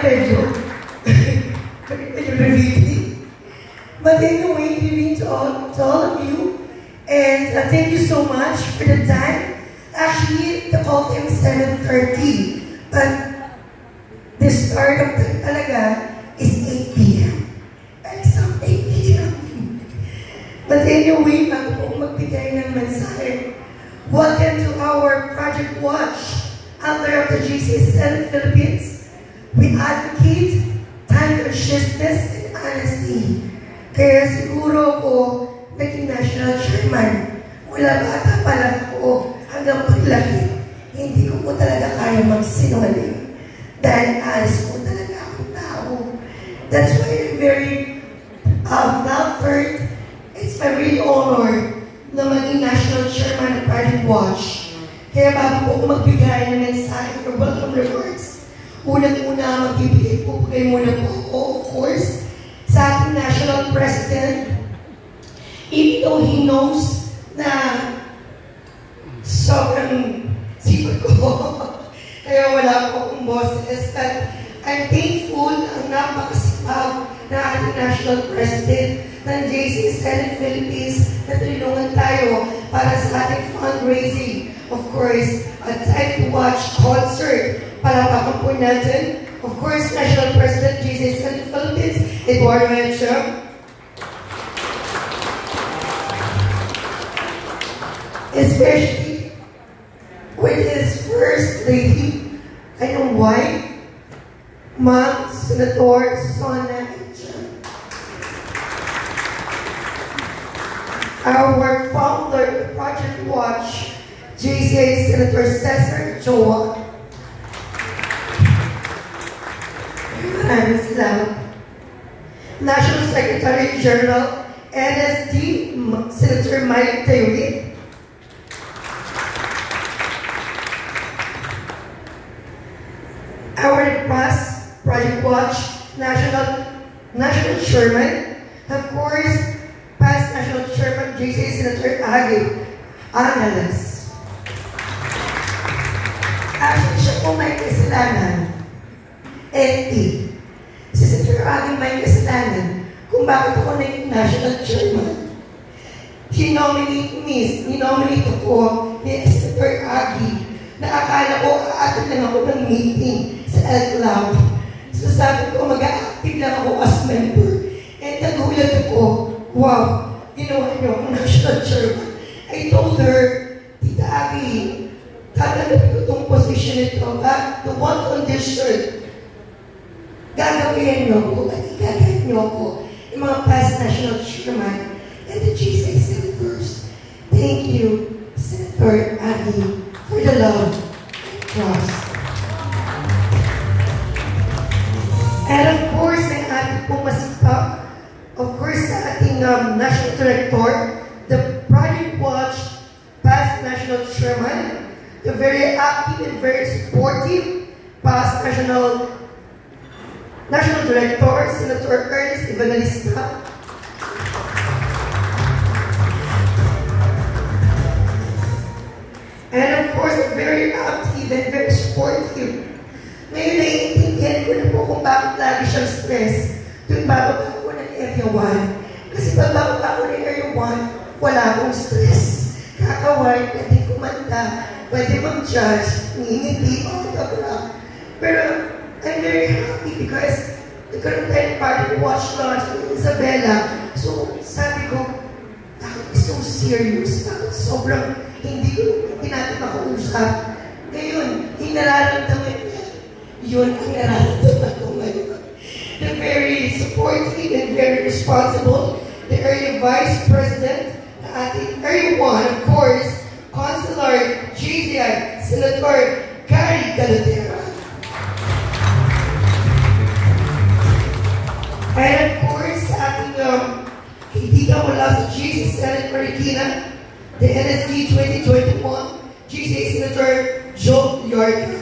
medyo revealing. But anyway, giving to all of you. And thank you so much for the time. Actually, the call time is 7:30. But the start of time talaga is 8 p.m. Exam 8 p.m. But anyway, bago po magbigay ng mensahe, welcome to our Project Watch under of the GCA Philippines. We advocate time consciousness and honesty. Kaya siguro ako naging national chairman. Mula bata pa lang ako hanggang paglaki, hindi ko po talaga kaya magsinungaling. Dahil honest po talaga akong tao. That's why I'm very flattered. It's my really honor na maging national chairman ng Project Watch. Kaya bago po ako magbigay ng mensahe for welcome remarks, unang-una magbibigay po kayo muna po ako, of course, sa ating national president. Even though he knows na sobrang sipag ko, kaya wala po akong boses, but I'm thankful ang napakasipag na ating national president ng JC Senate Philippines na tulungan tayo para sa ating fundraising. Of course, a Time to Watch concert. Palapakan po natin. Of course, National President JC Senate Philippines, Eduardo Mencha. Especially with his first lady, kanyang wife, Ma'am Senator Sona Mencha. Our founder of Project Watch, JCA Senator Cesar Joa. National Secretary General, NSD, Senator Mike Taylor. Our past Project Watch National Chairman, of course, past National Chairman, JCA Senator Agi Angeles. Actually, siya po may kasalanan. NT. Si Senator Agi may kasalanan kung bakit ako naging national chairman. Ninominate ako ni Senator Agi na akala ko aatin lang ako ng meeting sa L-Cloud. So sabi ko, mag-a-active lang ako as member. And nagulat ako, wow, ginawa niyo akong national chairman. I told her, Tita Agi, tatanggapin ko itong position nito, but the one condition, gagawin niyo ako at igagawin niyo ako yung mga past national chairman and the GSA senators. Thank you, Senator Agi, for the love and trust. And of course, ang ating pong masipag, of course, sa ating National Director, the Project Watch past National Chairman, the very active and very supportive past National Director, Senator Ernest Evangelista. And of course, very active and very supportive. Ngayon, naiintindihan ko na po kung bakit lagi siyang stress tuwing bababa ko ng Area 1. Kasi pag bababa ko ng Area 1, wala akong stress. Kakaway, pwede kumanta, pwede mag-judge, ngingiti, autograph. Pero I'm very happy because nagkaroon tayo ng Project Watch launch with Isabella. So sabi ko, bakit so serious? Bakit sobrang hindi natin makausap? Ngayon, yung nararamdaman niya, yun ang nararamdaman ko ngayon. The very supportive and very responsible, the Area Vice President, the ating Area 1, of course, Consular GCI, Senator Gary Galatera. And of course, sa ating kaibigan mula sa GC Senate Marikina, the NSD 2021, GC Senator Joe Yorka.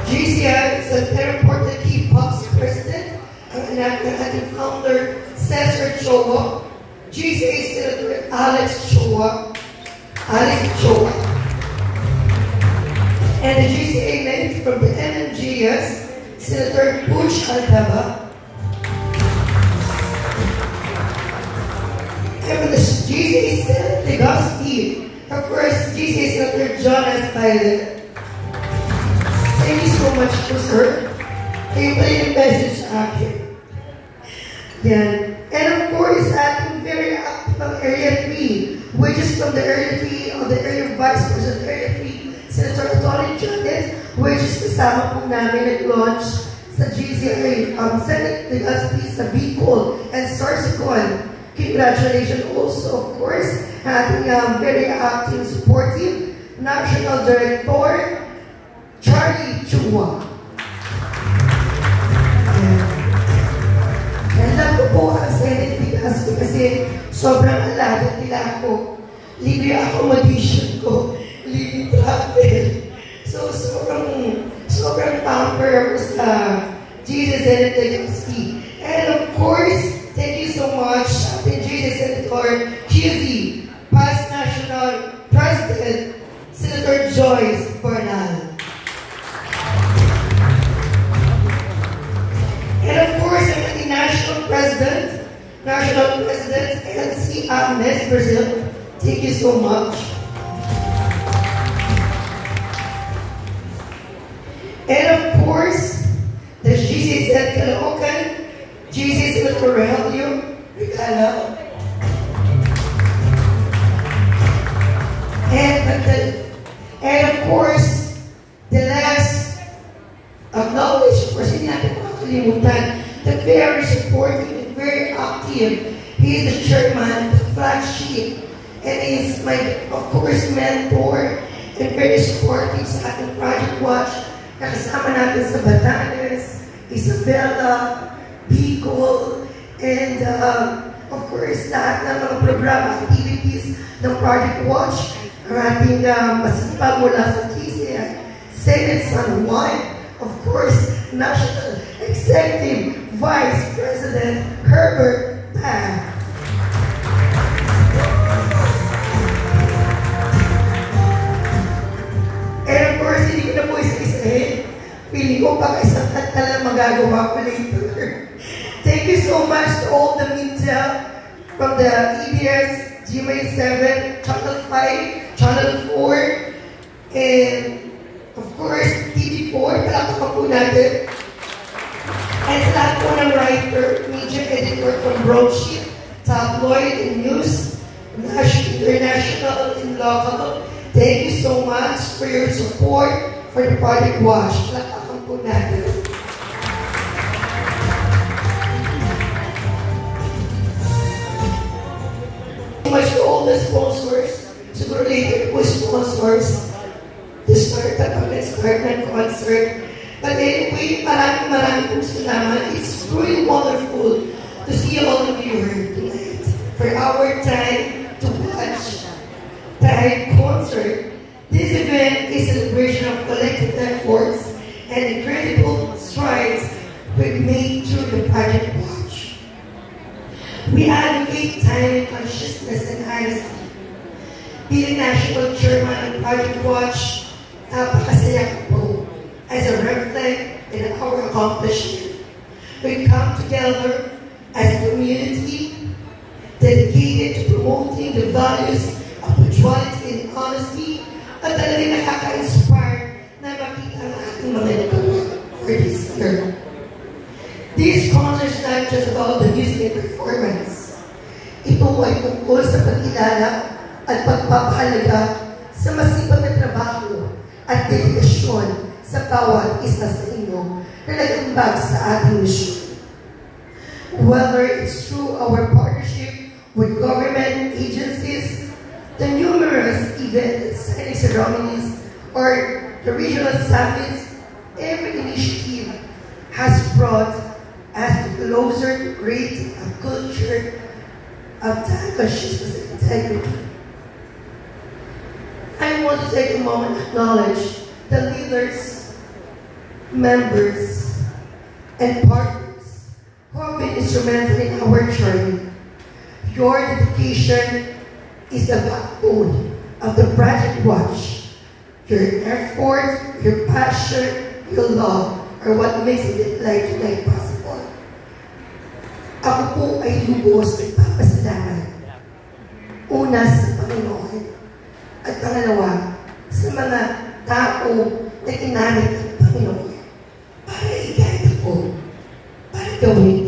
GCI is an important key Pops President, ang anak ng ating founder, Cesar Choa, GCA Senator Alex Choa, and And the GCA names from the MMGS, Senator Butch Altaba. And from the GCA Senate Legazpi, of course, GCA Senator John S. Pilot. Thank you so much po, sir. Kayo pa rin yung message sa akin. Yan. And of course, ating very active ang Area 3, which is from the Area 3 of the Area Vice President Area 3, Senator Tony Janet, which is kasama po namin nag-launch sa GCA Senate Legazpi sa Bicol and Sorsogon. Congratulations also, of course, ating very active, supportive National Director, Charlie Chua. Alam ko po ang Senate Legazpi kasi sobrang alaga nila ako. Libre accommodation ko, libre travel. So sobrang pamper ako sa Jesus Senate Legazpi. And of course, thank you so much, Ating Jesus Senator QZ, past National President, Senator Joyce Bernal. And of course, I'm the National President, NC Agnes Brazil. Thank you so much. And of course, the GC Senate Caloocan, GC Senator Rogelio Regala. And of course, the last acknowledge, of course, hindi natin makakalimutan, the very supportive and very active. He is the chairman of the flagship, and he is my, of course, mentor and very supportive sa ating Project Watch. Nakasama natin sa Batanes, Isabela, Bicol, and of course, lahat ng mga program activities ng Project Watch. Ang ating masipag mula sa GCI, Senate San Juan, of course, National Executive Vice President Herbert Pan. And of course, hindi ko na po isa-isahin. Feeling ko pa isang kanta lang magagawa ko later. Thank you so much to all the media from the EBS, GMA 7, Channel 5, Channel 4, and of course, TV4, palakpakan po natin. And sa lahat po ng writer, media editor from Broadsheet, tabloid and news, national, international, and local. Thank you so much for your support for the Project Watch. Palakpakan po natin. Much to all the sponsors, siguro later po sponsors, the start ng concert. But anyway, maraming pong salamat. It's really wonderful to see all of you here tonight for our time to watch the concert. This event is a celebration of collective efforts and incredible strides we've made through the Project Watch. We advocate time, consciousness, and honesty. Being National Chairman of Project Watch, napakasaya po as a reflect in our accomplishment. We come together as a community dedicated to promoting the values of punctuality and honesty at talagang nakaka-inspire na makita ang ating mga nagawa for this year. This concert is not just about the music and performance. Ito ay tungkol sa pagkilala at pagpapahalaga sa masipag na trabaho at dedikasyon sa bawat isa sa inyo na nag-ambag sa ating misyon. Whether it's through our partnership with government agencies, the numerous event signing ceremonies, or the regional summits, every initiative has brought us closer to create a culture of consciousness and integrity. I want to take a moment to acknowledge the leaders, members, and partners who have been instrumental in our journey. Your dedication is the backbone of the Project Watch. Your effort, your passion, your love, are what makes it like tonight possible. Ako po ay lubos nagpapasalamat. Una sa Panginoon at pangalawa sa mga tao na ginamit ng Panginoon para i-guide ako, para gawin